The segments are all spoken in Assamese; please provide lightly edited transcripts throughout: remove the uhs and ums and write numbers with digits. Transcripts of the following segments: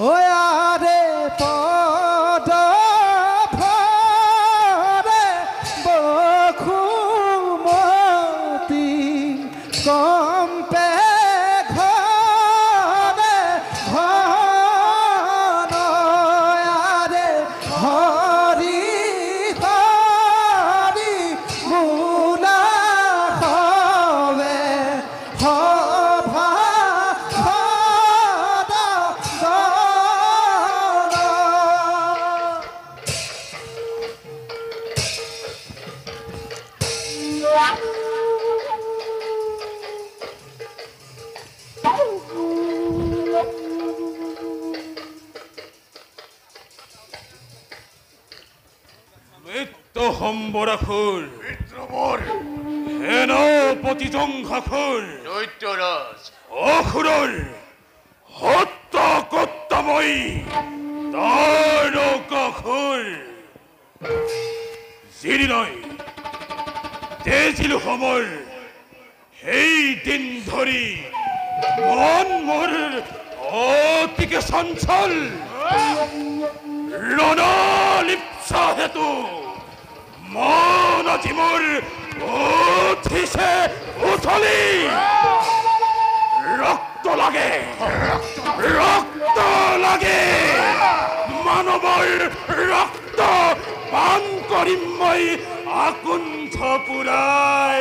ওয়াৰে পদ ভৰে বখুমতি কম্পে ঘৰে ঘনয়াৰে হৰি হৰি মুলা হবে হভা সম্বৰাখুৰ মিত্ৰবৰ সেনাপতি জংঘাখুৰ দৈত্যৰাজ অখুৰৰ হত্যা কৰ্তাময়ী তাৰকাখুৰ যিদিনাই তেজিল সমৰ সেই দিন ধৰি মন মোৰ অতিকে চঞ্চল ৰণলিপ্সা হেতু মন আজি মোৰ উঠিছে উথলি ৰক্ত লাগে ৰক্ত লাগে মানৱৰ ৰক্ত পান কৰিম মই আকুণ্ঠ পুৰাই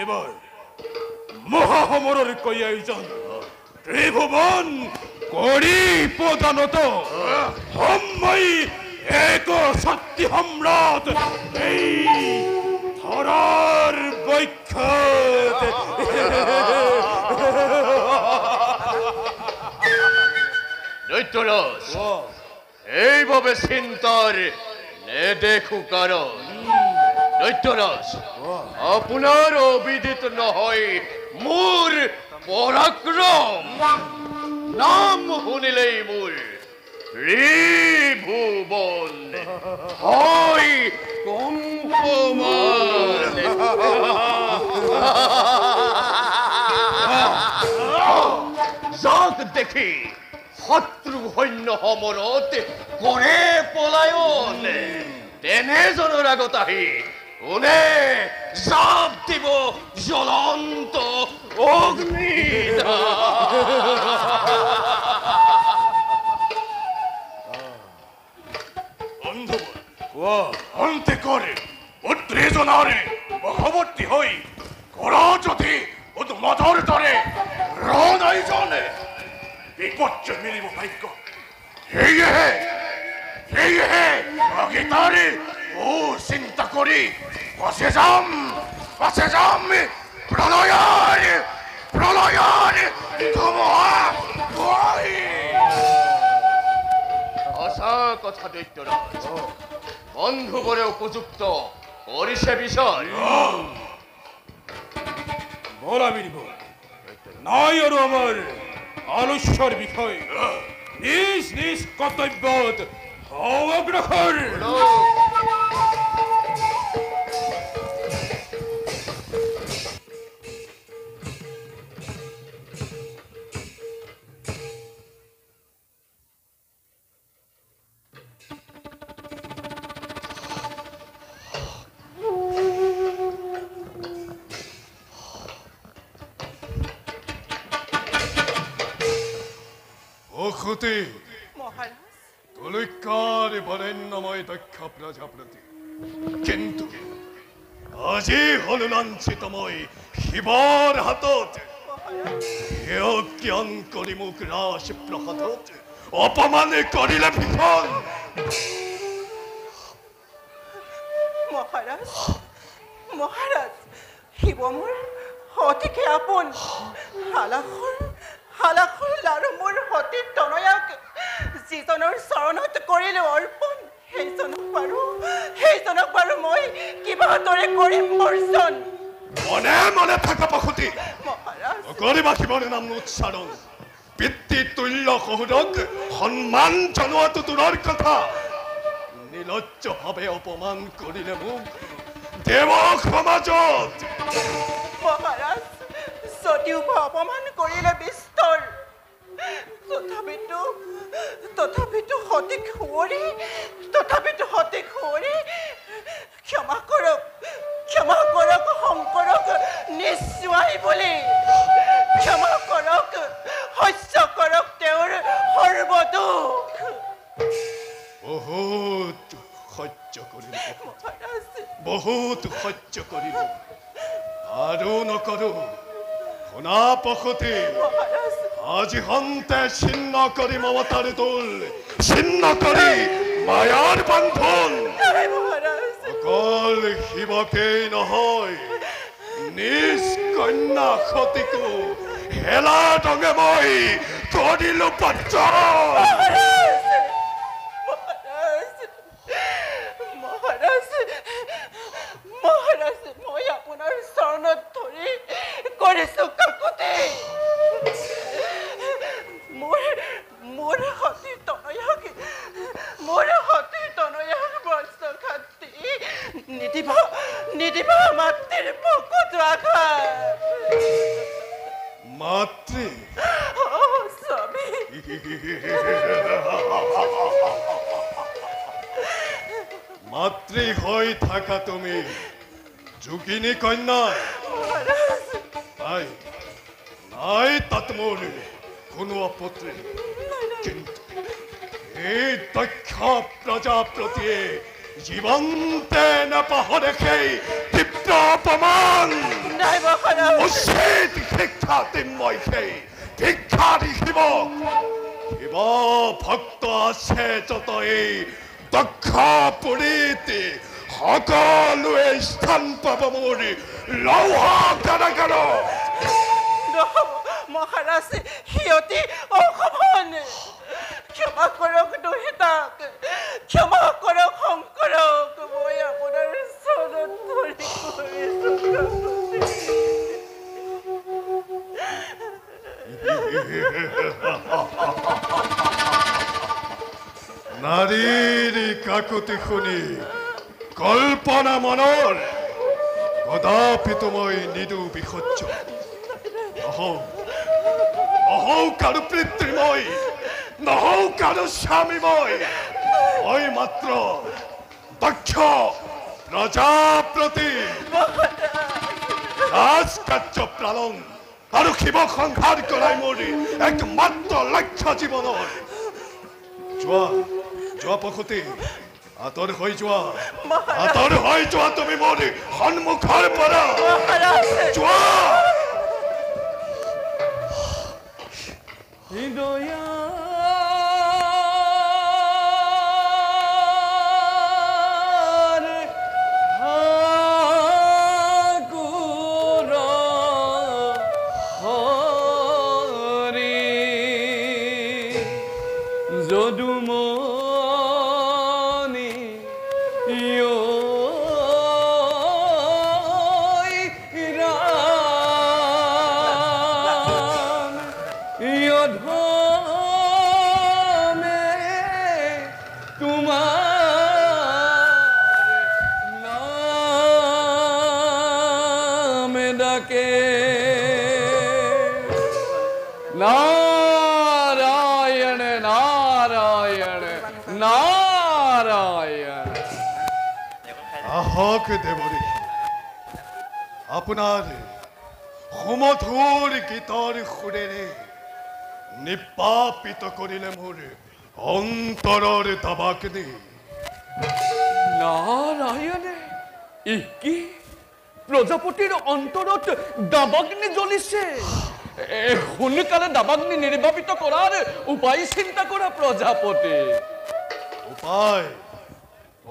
এবাৰ মহাসমৰৰ কৈ আয়োজন ত্ৰিভুৱন কৰি প্ৰদানত সময় এক শক্তি সম্ৰাট এই ধৰাৰ বক্ষত দৈত্যরাজ এইভাবে চিন্তার নেদেখো কারণ দৈত্যরাজ আপনার অবিদিত নহয় মোর পরাক্রম নাম শুনিলেই মোর ত্রিভুবন হয় কম্পমান যাক দেখি শত্রু সৈন্য সমৰত কৰে পলায়ন তেনেজনৰ আগত আহি কোনে জাপ দিব জ্বলন্ত অগ্নিত অন্তে কৰে উত্তেজনাৰে বশৱৰ্তী হৈ কৰা যদি উন্মাদৰ দৰে ৰণাই জনে বিপৰ্যয় মিলিব ভাগ্য সেয়েহে অগীতাৰে চিন্তা কৰি পাছে যাম প্ৰলয়ৰ ধুমুহা সঁচা কথা দৈত্যৰাজ বন্ধুবৰে উপযুক্ত কৰিছে বিষয় বলা মিলিব নাই আৰু আমাৰ আলস্যৰ বিষয় নিজ নিজ কৰ্তব্যত অগ্ৰসৰ অসুতি তুলুক্কাৰে বৰেণ্যময় দক্ষ প্ৰজাপতি কিন্তু আজি হল লাঞ্ছিতময় শিৱৰ হাতত জ্ঞান কৰি মোক ৰাস প্ৰসাদত অপমানে কৰিলে ভীষণ মহাৰাজ শিৱ মোৰ অতিকে আপোন হালাখৰ লাৰু মোৰ সতীৰ তনয়াক যিজনৰ চৰণত কৰিলো অৰ্পণ সেইজনক বাৰু মই কিবা দৰে কৰিম বৰ্ষণ মনে মনে থাকা পশুতি কৰিবা শিৱৰ নাম উচ্চাৰণ পিতৃ তুল্য শহুৰক সন্মান জনোৱাটো দূৰৰ কথা নিৰ্লজ্জভাৱে অপমান কৰিলে মোক দেৱ সমাজত। মহাৰাজ যদিও মই অপমান কৰিলে বিস্তৰ, তথাপিতো সঠিক সুঁৱৰি ক্ষমা কৰক শংকৰক নিশ্চয় বুলি। ক্ষমা কৰক, সহ্য কৰক তেওঁৰ সৰ্বদুখ। বহুত সহ্য কৰিলো, মহাৰাজ বহুত সহ্য কৰিলো, আৰু নকৰো। শুনা পশুতি, মহাৰাজ আজি হন্তে ছিন্ন কৰি মমতাৰ দোল, ছিন্ন কৰি মায়াৰ বান্ধন। নাই মহাৰাজ, অকল শিৱকেই নহয়, নিজ কন্যা সতীকো হেলা ডঙে মই কৰিলো পাত্ৰ। মহাৰাজ মই আপোনাৰ চৰণত ধৰি কৰিছো কাকুতি। মোৰ সতীৰ তনয়াক বস্ত্ৰ খাতি নিদিবা মাতৃৰ বুকুত আঘাত। মাতৃ স্বামী মাতৃ হৈ থাকা তুমি যোগিনী কন্যা। নাই তাত মোৰ কোনো আপত্তি, কিন্তু এই দক্ষ প্ৰজাপতিয়ে জীৱন্তে নাপাহৰে সেই তীব্ৰ অপমান। নাই মহাৰাজ, উচিত শিক্ষা দিম মই সেই ভিক্ষাৰী শিৱ। শিৱ ভক্ত আছে যত এই দক্ষ পুৰীতি, সকলোৱে স্থান পাব মোৰ লৌহ কাৰাগাৰত। নহ'ব মহাৰাজ, সিহঁতি অসমান। ক্ষমা কৰক দুহিতাক, ক্ষমা কৰক শংকৰক। মই আপোনাৰ চৰণত ধৰি কৰিছো নাৰীৰ কাকুতি শুনি কল্পনা মনৰ, কদাপিতো মই নিদু বিসহ্য। নহও কাৰো পিতৃ মই, নহও কাৰো স্বামী মই মাত্ৰ দক্ষ প্ৰজাপতি। ৰাজকাৰ্য পালন আৰু শিৱ সংহাৰ কৰাই মোৰ একমাত্ৰ লক্ষ্য জীৱনৰ। যোৱা পশুতি, আঁতৰ হৈ যোৱা তুমি মোৰ সন্মুখৰ পৰা। যোৱা। নাৰায়ণ নাৰায়ণ নাৰায়ণ। আহক দেৱৰী, আপোনাৰ সুমধুৰ গীতৰ সুৰেৰে নিপাপিত কৰিলে মোৰ অন্তৰৰ দাবাগ্নি। নাৰায়ণে কি প্ৰজাপতিৰ অন্তৰত দাবাগ্নি জ্বলিছে? সোনকালে দাবাগ্নি নিৰ্বাপিত কৰাৰ উপায় চিন্তা কৰা প্ৰজাপতি।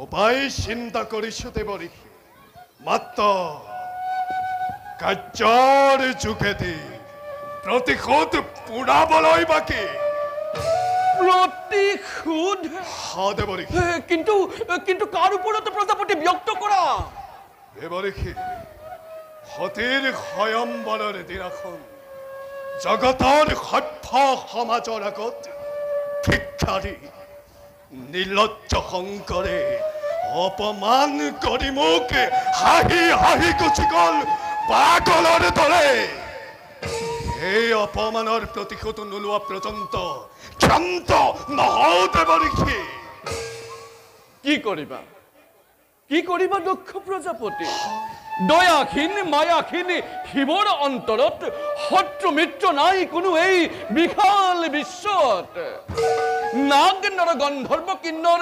উপায় চিন্তা কৰিছো দেৱৰী, মাত্ৰ কাৰ্যৰ যোগেদি প্ৰতিশোধ পুৰাবলৈ বাকী। প্ৰতিশোধ? দেৱৰী, কিন্তু কাৰ ওপৰত প্ৰজাপতি ব্যক্ত কৰা? দেৱৰী, সতীৰ স্বয়ম্বৰৰ দিনাখন জগতৰ সভ্য সমাজৰ আগত ভিক্ষাৰী নিৰ্লজ্জ শঙ্কৰে অপমান কৰি মোক হাঁহি হাঁহি গুচি গল পাগলৰ দৰে এই অপমানৰ প্ৰতিশোধ নোলোৱা পৰ্যন্ত ক্ষান্ত নহওঁ দেৱঋষি। কি কৰিবা দক্ষ প্ৰজাপতি? দয়াহীন মায়াহীন শিৱৰ অন্তৰত শত্ৰু মিত্ৰ নাই কোনো এই বিশাল বিশ্বত। নাগ নৰ গন্ধৰ্ব কিন্নৰ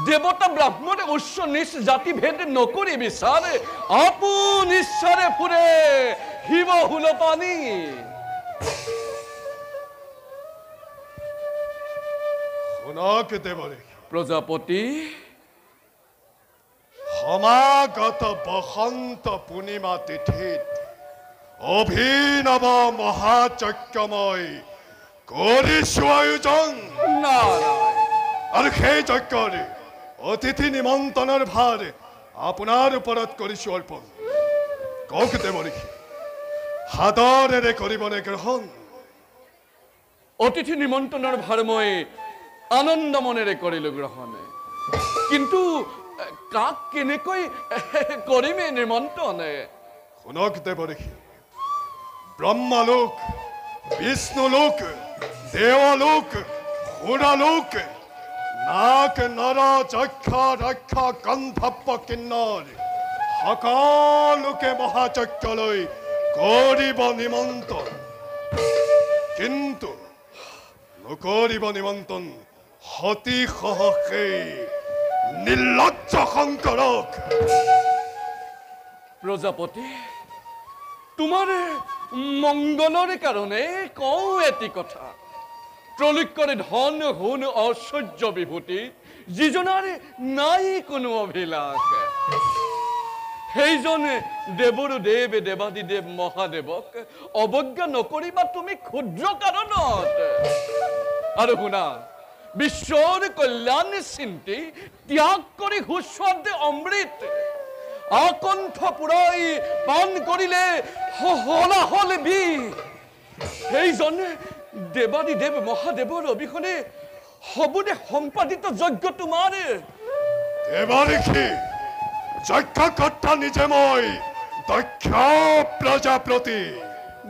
দেৱতা ব্ৰাহ্মণে উচ্চ নিচ জাতি ভেদ নকৰি বিচাৰে আপোন ইচ্ছাৰে ফুৰে শিৱ হুলপানী। শুনক দেৱঋষি, প্ৰজাপতি সমাগত বসন্ত পূৰ্ণিমা তিথিত অভিনৱ মহাযজ্ঞময় কৰিছো আয়োজন। নাৰায়ণ আৰু সেই যজ্ঞৰ অতিথি নিমন্ত্ৰণৰ ভাৰ আপোনাৰ ওপৰত কৰিছো অৰ্পণ। কওক দেৱঋষি, সাদৰেৰে কৰিবনে গ্ৰহণ? অতিথি নিমন্ত্ৰণৰ ভাৰ মই আনন্দ মনেৰে কৰিলো গ্ৰহণ। কিন্তু কাক কেনেকৈ কৰিমে নিমন্ত্ৰণ? শুনক দেৱঋষি, ব্ৰহ্মলোক, বিষ্ণুলোক, দেৱলোক, সুৰলোক, নাগ নৰ যক্ষ ৰক্ষ গন্ধৰ্ব কিন্নৰ সকলোকে মহাযজ্ঞলৈ কৰিব নিমন্ত্ৰণ। কিন্তু নকৰিব নিমন্ত্ৰণ সতী সহসে নিৰ্লজ্জ শংকৰক। প্ৰজাপতি তোমাৰ মংগলৰ কাৰণে কওঁ এটি কথা। ত্ৰৈলোক্যৰে ধন সোণ ঐশ্বৰ্য বিভূতি যিজনাৰ নাই কোনো অভিলাষ, সেইজন দেৱৰো দেৱ দেৱাদিদেৱ মহাদেৱক অৱজ্ঞা নকৰিবা তুমি ক্ষুদ্ৰ কাৰণত। আৰু শুনা, বিশ্বৰ কল্যাণ চিন্তি ত্যাগ কৰি সুস্বাদ অমৃত আকণ্ঠ পুৰাই পান কৰিলে হলাহল বিষ। সেইজন দেৱাদিদেৱ মহাদেৱৰ অবিহনে হবনে সম্পাদিত যজ্ঞ তোমাৰ? দেৱঋষি, যজ্ঞকৰ্তা নিজে মই দক্ষ প্ৰজাপতি।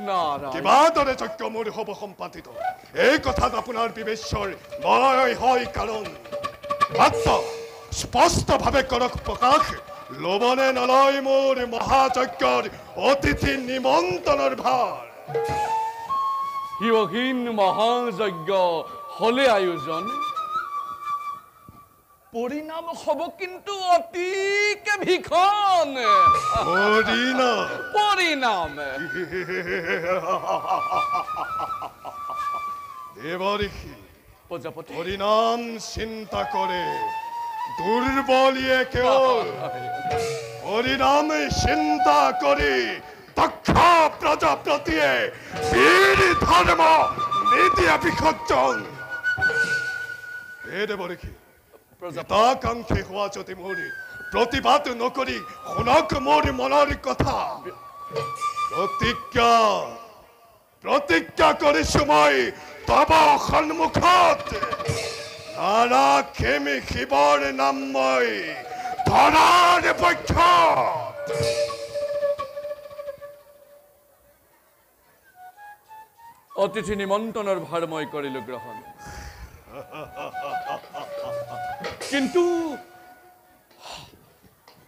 নাৰায়ণ কিবা দৰে যজ্ঞ মোৰ হ'ব সম্পাদিত, এই কথাত আপোনাৰ বিবেশ্বৰ মই হয় কাৰণ। মাত্ৰ স্পষ্টভাৱে কৰক প্ৰকাশ, ল'বনে নলয় মোৰ মহাযজ্ঞৰ অতিথি নিমন্ত্ৰণৰ ভাৰ? শিৱহীন মহাযজ্ঞ হলে আয়োজন, পৰিণাম হব কিন্তু অতিকে ভীষণ। পৰিণাম দেৱঋষি, প্ৰজাপতি পৰিণাম চিন্তা কৰে দুৰ্বলীয়ে কেৱল। পৰিণাম চিন্তা কৰি দক্ষ প্ৰজাপতিয়ে বীৰ ধৰ্ম নিদিয়া বিসৰ্জন। হে দেৱঋষি, হিতাকাংক্ষী হোৱা যদি মোৰ প্ৰতিবাদ নকৰি শুনক মোৰ মনৰ কথা। প্ৰতিজ্ঞা কৰিছো মই তব সন্মুখত, নাৰাখিম শিৱৰ নাম মই ধৰাৰ পক্ষত। অতিথি নিমন্ত্ৰণৰ ভাৰ মই কৰিলো গ্ৰহণ।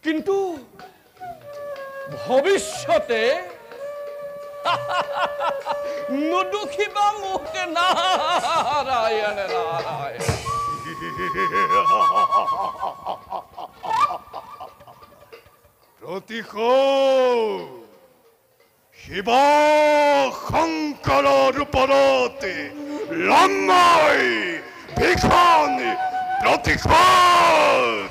কিন্তু ভৱিষ্যতে নুদুখিবা মোক নাৰায়ণ নাৰায়ণ। প্ৰতিশোধ শিৱ শংকৰৰ ওপৰত লম্বই ভীষণ প্ৰতিশোধ।